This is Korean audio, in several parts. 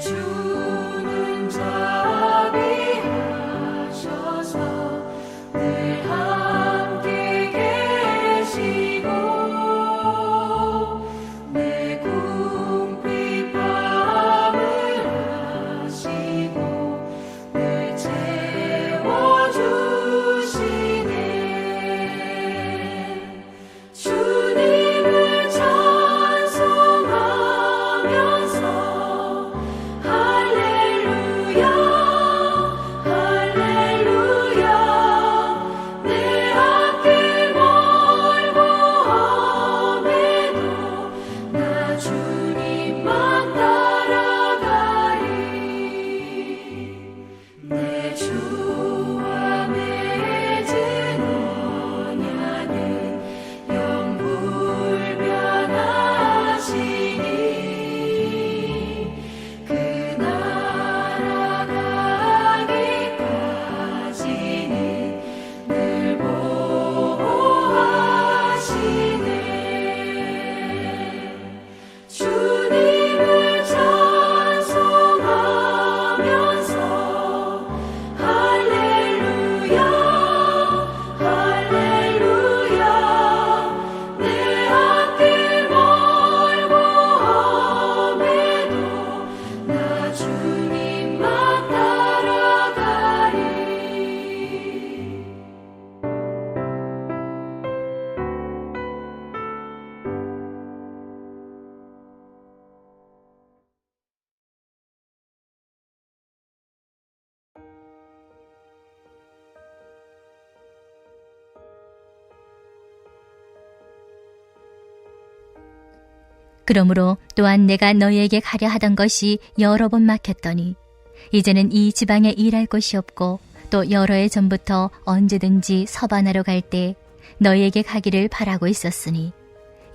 주는 자비하셔서 늘 함께 계시고 내 궁핍함을 아시고 늘 채워주시네. 주님을 찬송하면서 할렐루야 할렐루야 내 앞길 멀고 험해도 나 주님만 따라가리. 내 주와 맺은 언약은 영불변하시니 그 나라 가기까지는 늘 보호하시네. 주님을 찬송하면서 할렐루야 할렐루야 내 앞길 멀고 험해도 나 주님만 따라가리. 그러므로 또한 내가 너희에게 가려 하던 것이 여러 번 막혔더니 이제는 이 지방에 일할 곳이 없고 또 여러 해 전부터 언제든지 서반하러 갈 때 너희에게 가기를 바라고 있었으니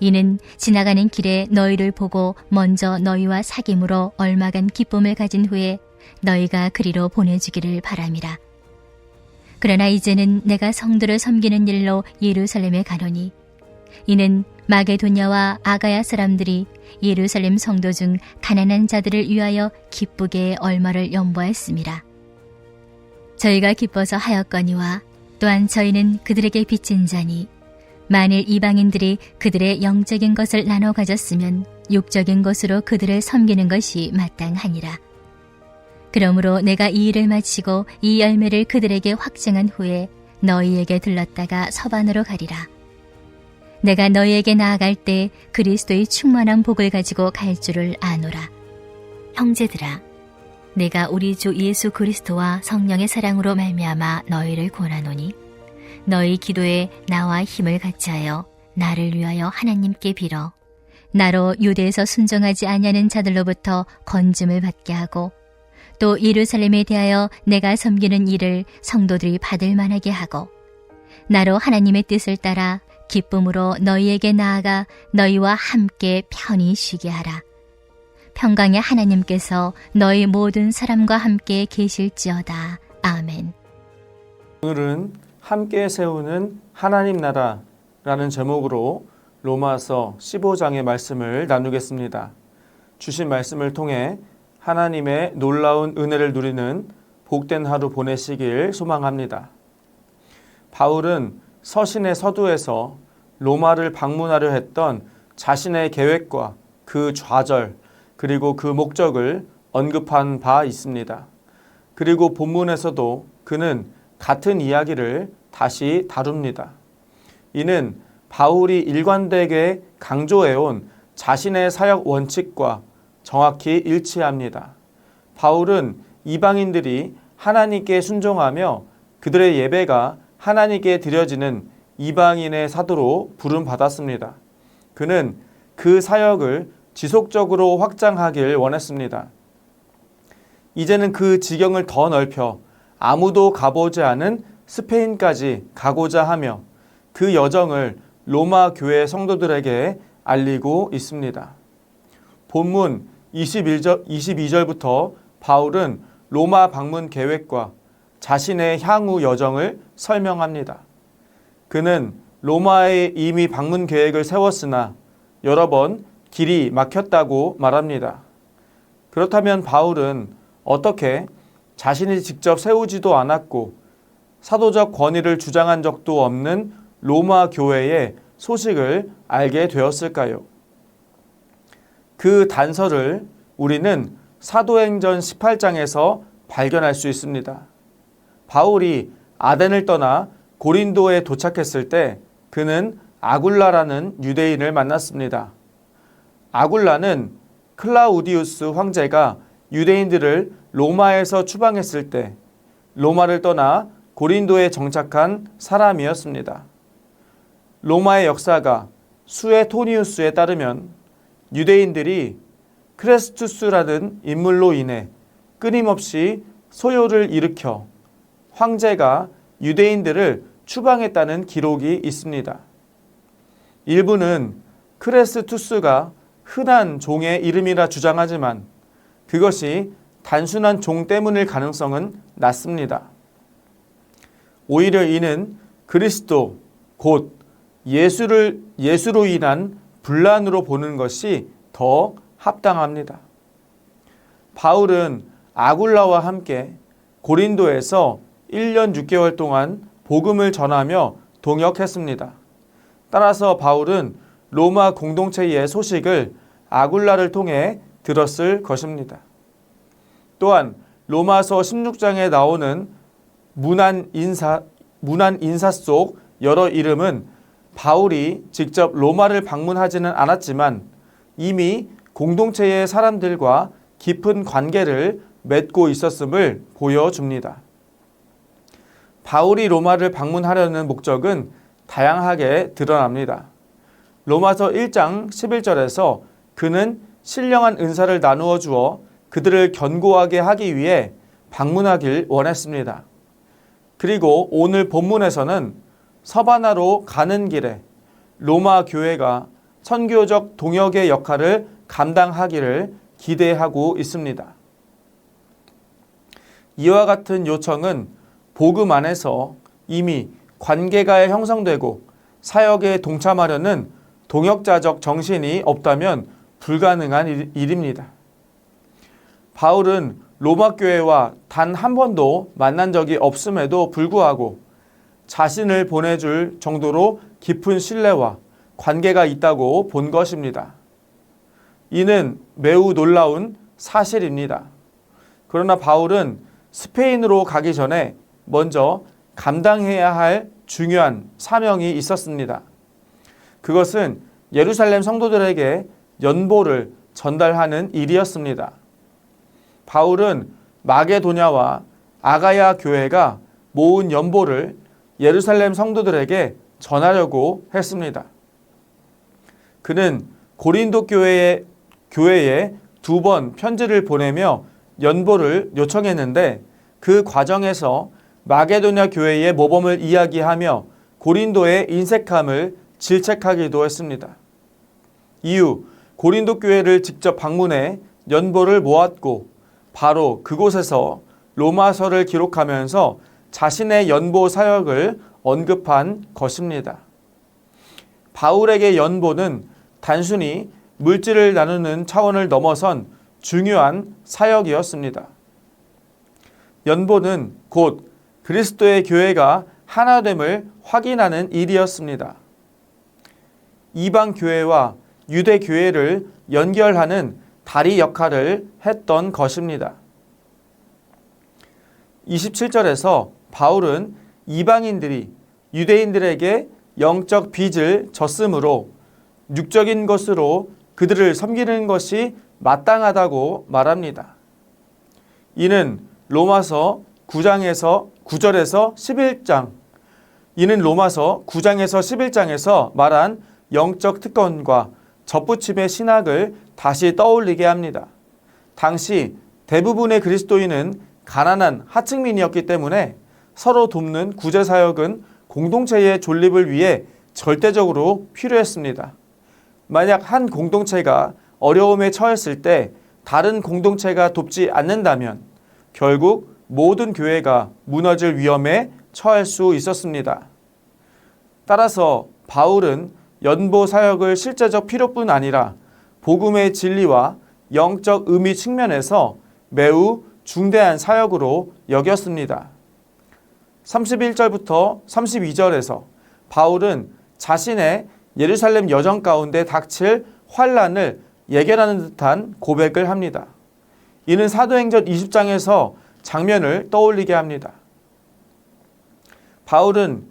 이는 지나가는 길에 너희를 보고 먼저 너희와 사귐으로 얼마간 기쁨을 가진 후에 너희가 그리로 보내주기를 바람이라. 그러나 이제는 내가 성도를 섬기는 일로 예루살렘에 가노니 이는 마게도냐와 아가야 사람들이 예루살렘 성도 중 가난한 자들을 위하여 기쁘게 얼마를 연보하였습니다. 저희가 기뻐서 하였거니와 또한 저희는 그들에게 빚진 자니 만일 이방인들이 그들의 영적인 것을 나눠 가졌으면 육적인 것으로 그들을 섬기는 것이 마땅하니라. 그러므로 내가 이 일을 마치고 이 열매를 그들에게 확증한 후에 너희에게 들렀다가 서반으로 가리라. 내가 너희에게 나아갈 때 그리스도의 충만한 복을 가지고 갈 줄을 아노라. 형제들아, 내가 우리 주 예수 그리스도와 성령의 사랑으로 말미암아 너희를 권하노니 너희 기도에 나와 힘을 같이 하여 나를 위하여 하나님께 빌어 나로 유대에서 순종하지 아니하는 자들로부터 건짐을 받게 하고 또 예루살렘에 대하여 내가 섬기는 일을 성도들이 받을 만하게 하고 나로 하나님의 뜻을 따라 기쁨으로 너희에게 나아가 너희와 함께 편히 쉬게 하라. 평강의 하나님께서 너희 모든 사람과 함께 계실지어다. 아멘. 오늘은 함께 세우는 하나님 나라라는 제목으로 로마서 15장의 말씀을 나누겠습니다. 주신 말씀을 통해 하나님의 놀라운 은혜를 누리는 복된 하루 보내시길 소망합니다. 바울은 서신의 서두에서 로마를 방문하려 했던 자신의 계획과 그 좌절 그리고 그 목적을 언급한 바 있습니다. 그리고 본문에서도 그는 같은 이야기를 다시 다룹니다. 이는 바울이 일관되게 강조해온 자신의 사역 원칙과 정확히 일치합니다. 바울은 이방인들이 하나님께 순종하며 그들의 예배가 하나님께 드려지는 이방인의 사도로 부름받았습니다. 그는 그 사역을 지속적으로 확장하길 원했습니다. 이제는 그 지경을 더 넓혀 아무도 가보지 않은 스페인까지 가고자 하며 그 여정을 로마 교회 성도들에게 알리고 있습니다. 본문 22절부터 바울은 로마 방문 계획과 자신의 향후 여정을 설명합니다. 그는 로마에 이미 방문 계획을 세웠으나 여러 번 길이 막혔다고 말합니다. 그렇다면 바울은 어떻게 자신이 직접 세우지도 않았고 사도적 권위를 주장한 적도 없는 로마 교회의 소식을 알게 되었을까요? 그 단서를 우리는 사도행전 18장에서 발견할 수 있습니다. 바울이 아덴을 떠나 고린도에 도착했을 때 그는 아굴라라는 유대인을 만났습니다. 아굴라는 클라우디우스 황제가 유대인들을 로마에서 추방했을 때 로마를 떠나 고린도에 정착한 사람이었습니다. 로마의 역사가 수에토니우스에 따르면 유대인들이 크레스투스라는 인물로 인해 끊임없이 소요를 일으켜 황제가 유대인들을 추방했다는 기록이 있습니다. 일부는 크레스투스가 흔한 종의 이름이라 주장하지만 그것이 단순한 종 때문일 가능성은 낮습니다. 오히려 이는 그리스도 곧 예수로 인한 분란으로 보는 것이 더 합당합니다. 바울은 아굴라와 함께 고린도에서 1년 6개월 동안 복음을 전하며 동역했습니다. 따라서 바울은 로마 공동체의 소식을 아굴라를 통해 들었을 것입니다. 또한 로마서 16장에 나오는 문안 인사 속 여러 이름은 바울이 직접 로마를 방문하지는 않았지만 이미 공동체의 사람들과 깊은 관계를 맺고 있었음을 보여줍니다. 바울이 로마를 방문하려는 목적은 다양하게 드러납니다. 로마서 1장 11절에서 그는 신령한 은사를 나누어 주어 그들을 견고하게 하기 위해 방문하길 원했습니다. 그리고 오늘 본문에서는 서바나로 가는 길에 로마 교회가 선교적 동역의 역할을 감당하기를 기대하고 있습니다. 이와 같은 요청은 복음 안에서 이미 관계가 형성되고 사역에 동참하려는 동역자적 정신이 없다면 불가능한 일입니다. 바울은 로마 교회와 단 한 번도 만난 적이 없음에도 불구하고 자신을 보내줄 정도로 깊은 신뢰와 관계가 있다고 본 것입니다. 이는 매우 놀라운 사실입니다. 그러나 바울은 스페인으로 가기 전에 먼저 감당해야 할 중요한 사명이 있었습니다. 그것은 예루살렘 성도들에게 연보를 전달하는 일이었습니다. 바울은 마게도냐와 아가야 교회가 모은 연보를 예루살렘 성도들에게 전하려고 했습니다. 그는 고린도 교회에 2번 편지를 보내며 연보를 요청했는데 그 과정에서 마게도냐 교회의 모범을 이야기하며 고린도의 인색함을 질책하기도 했습니다. 이후 고린도 교회를 직접 방문해 연보를 모았고 바로 그곳에서 로마서를 기록하면서 자신의 연보 사역을 언급한 것입니다. 바울에게 연보는 단순히 물질을 나누는 차원을 넘어선 중요한 사역이었습니다. 연보는 곧 그리스도의 교회가 하나됨을 확인하는 일이었습니다. 이방 교회와 유대 교회를 연결하는 다리 역할을 했던 것입니다. 27절에서 바울은 이방인들이 유대인들에게 영적 빚을 졌으므로 육적인 것으로 그들을 섬기는 것이 마땅하다고 말합니다. 이는 로마서 9절에서 11장, 이는 로마서 9장에서 11장에서 말한 영적 특권과 접붙임의 신학을 다시 떠올리게 합니다. 당시 대부분의 그리스도인은 가난한 하층민이었기 때문에 서로 돕는 구제사역은 공동체의 존립을 위해 절대적으로 필요했습니다. 만약 한 공동체가 어려움에 처했을 때 다른 공동체가 돕지 않는다면 결국 모든 교회가 무너질 위험에 처할 수 있었습니다. 따라서 바울은 연보 사역을 실제적 필요뿐 아니라 복음의 진리와 영적 의미 측면에서 매우 중대한 사역으로 여겼습니다. 31절부터 32절에서 바울은 자신의 예루살렘 여정 가운데 닥칠 환란을 예견하는 듯한 고백을 합니다. 이는 사도행전 20장에서 장면을 떠올리게 합니다. 바울은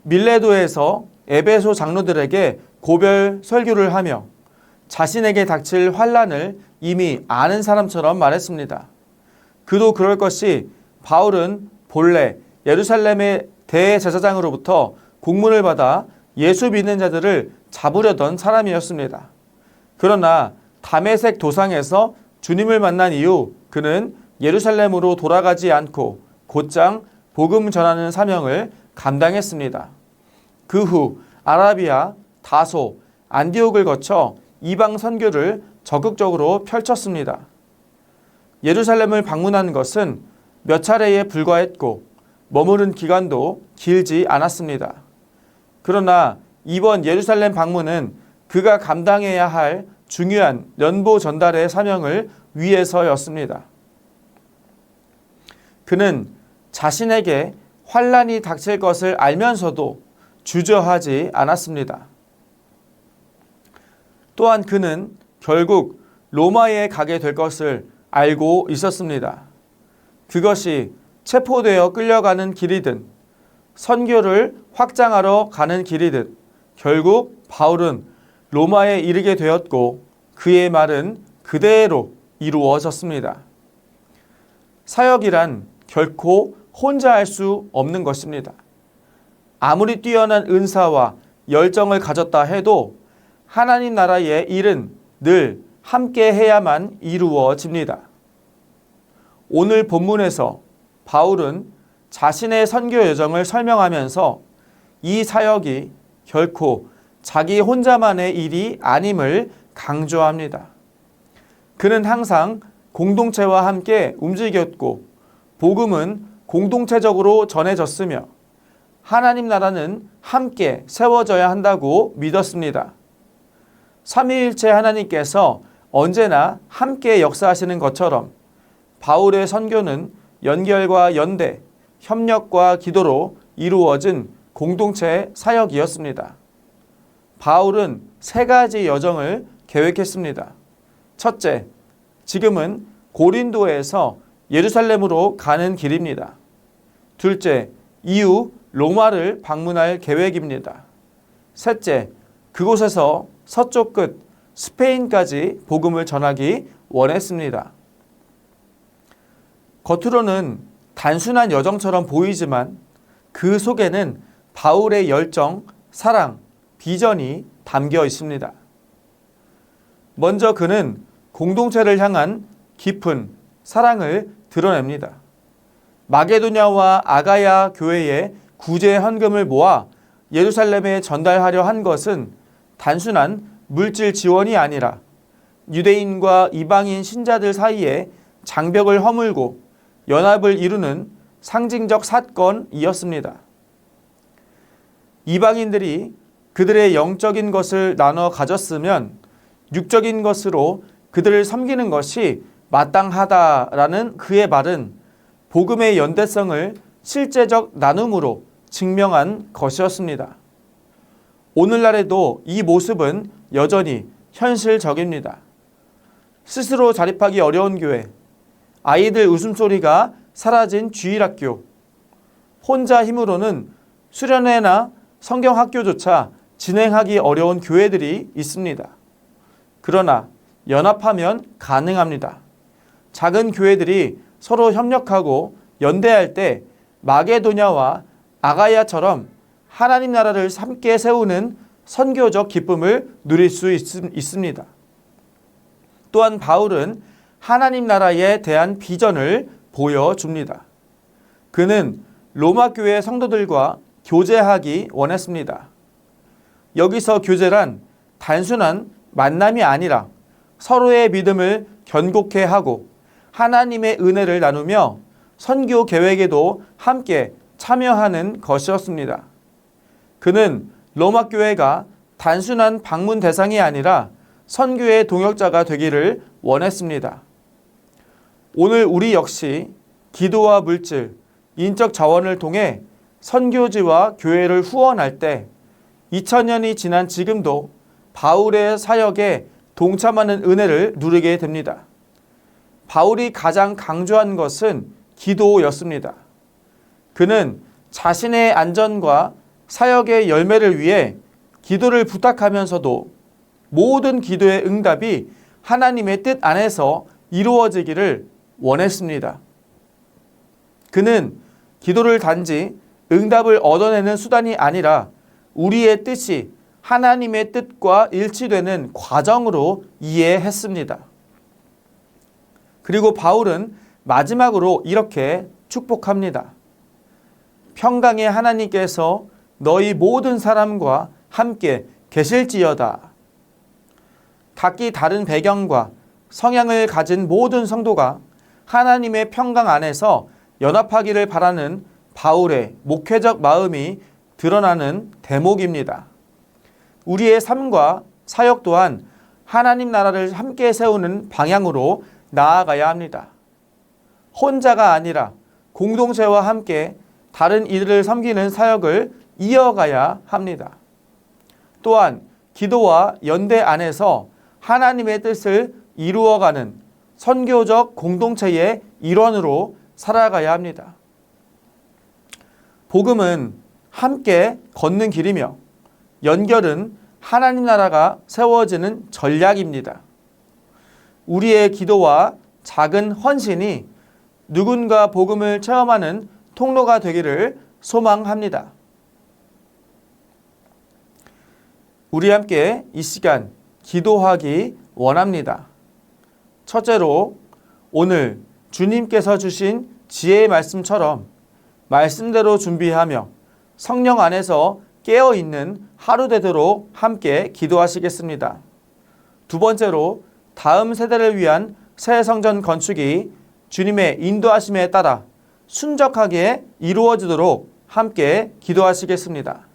밀레도에서 에베소 장로들에게 고별 설교를 하며 자신에게 닥칠 환란을 이미 아는 사람처럼 말했습니다. 그도 그럴 것이 바울은 본래 예루살렘의 대제사장으로부터 공문을 받아 예수 믿는 자들을 잡으려던 사람이었습니다. 그러나 다메섹 도상에서 주님을 만난 이후 그는 예루살렘으로 돌아가지 않고 곧장 복음 전하는 사명을 감당했습니다. 그 후 아라비아, 다소, 안디옥을 거쳐 이방 선교를 적극적으로 펼쳤습니다. 예루살렘을 방문한 것은 몇 차례에 불과했고 머무른 기간도 길지 않았습니다. 그러나 이번 예루살렘 방문은 그가 감당해야 할 중요한 연보 전달의 사명을 위해서였습니다. 그는 자신에게 환란이 닥칠 것을 알면서도 주저하지 않았습니다. 또한 그는 결국 로마에 가게 될 것을 알고 있었습니다. 그것이 체포되어 끌려가는 길이든 선교를 확장하러 가는 길이든 결국 바울은 로마에 이르게 되었고 그의 말은 그대로 이루어졌습니다. 사역이란 결코 혼자 할 수 없는 것입니다. 아무리 뛰어난 은사와 열정을 가졌다 해도 하나님 나라의 일은 늘 함께 해야만 이루어집니다. 오늘 본문에서 바울은 자신의 선교 여정을 설명하면서 이 사역이 결코 자기 혼자만의 일이 아님을 강조합니다. 그는 항상 공동체와 함께 움직였고 복음은 공동체적으로 전해졌으며 하나님 나라는 함께 세워져야 한다고 믿었습니다. 삼위일체 하나님께서 언제나 함께 역사하시는 것처럼 바울의 선교는 연결과 연대, 협력과 기도로 이루어진 공동체 사역이었습니다. 바울은 세 가지 여정을 계획했습니다. 첫째, 지금은 고린도에서 예루살렘으로 가는 길입니다. 둘째, 이후 로마를 방문할 계획입니다. 셋째, 그곳에서 서쪽 끝 스페인까지 복음을 전하기 원했습니다. 겉으로는 단순한 여정처럼 보이지만 그 속에는 바울의 열정, 사랑, 비전이 담겨 있습니다. 먼저 그는 공동체를 향한 깊은 사랑을 드러냅니다. 마게도냐와 아가야 교회에 구제 헌금을 모아 예루살렘에 전달하려 한 것은 단순한 물질 지원이 아니라 유대인과 이방인 신자들 사이에 장벽을 허물고 연합을 이루는 상징적 사건이었습니다. 이방인들이 그들의 영적인 것을 나눠 가졌으면 육적인 것으로 그들을 섬기는 것이 마땅하다라는 그의 말은 복음의 연대성을 실제적 나눔으로 증명한 것이었습니다. 오늘날에도 이 모습은 여전히 현실적입니다. 스스로 자립하기 어려운 교회, 아이들 웃음소리가 사라진 주일학교, 혼자 힘으로는 수련회나 성경학교조차 진행하기 어려운 교회들이 있습니다. 그러나 연합하면 가능합니다. 작은 교회들이 서로 협력하고 연대할 때 마게도냐와 아가야처럼 하나님 나라를 함께 세우는 선교적 기쁨을 누릴 수 있습니다. 또한 바울은 하나님 나라에 대한 비전을 보여줍니다. 그는 로마 교회 성도들과 교제하기 원했습니다. 여기서 교제란 단순한 만남이 아니라 서로의 믿음을 견고케 하고 하나님의 은혜를 나누며 선교 계획에도 함께 참여하는 것이었습니다. 그는 로마 교회가 단순한 방문 대상이 아니라 선교의 동역자가 되기를 원했습니다. 오늘 우리 역시 기도와 물질, 인적 자원을 통해 선교지와 교회를 후원할 때 2000년이 지난 지금도 바울의 사역에 동참하는 은혜를 누리게 됩니다. 바울이 가장 강조한 것은 기도였습니다. 그는 자신의 안전과 사역의 열매를 위해 기도를 부탁하면서도 모든 기도의 응답이 하나님의 뜻 안에서 이루어지기를 원했습니다. 그는 기도를 단지 응답을 얻어내는 수단이 아니라 우리의 뜻이 하나님의 뜻과 일치되는 과정으로 이해했습니다. 그리고 바울은 마지막으로 이렇게 축복합니다. 평강의 하나님께서 너희 모든 사람과 함께 계실지어다. 각기 다른 배경과 성향을 가진 모든 성도가 하나님의 평강 안에서 연합하기를 바라는 바울의 목회적 마음이 드러나는 대목입니다. 우리의 삶과 사역 또한 하나님 나라를 함께 세우는 방향으로 나아가야 합니다. 혼자가 아니라 공동체와 함께 다른 이들을 섬기는 사역을 이어가야 합니다. 또한 기도와 연대 안에서 하나님의 뜻을 이루어가는 선교적 공동체의 일원으로 살아가야 합니다. 복음은 함께 걷는 길이며 연결은 하나님 나라가 세워지는 전략입니다. 우리의 기도와 작은 헌신이 누군가 복음을 체험하는 통로가 되기를 소망합니다. 우리 함께 이 시간 기도하기 원합니다. 첫째로 오늘 주님께서 주신 지혜의 말씀처럼 말씀대로 준비하며 성령 안에서 깨어있는 하루 되도록 함께 기도하시겠습니다. 두 번째로 다음 세대를 위한 새 성전 건축이 주님의 인도하심에 따라 순적하게 이루어지도록 함께 기도하시겠습니다.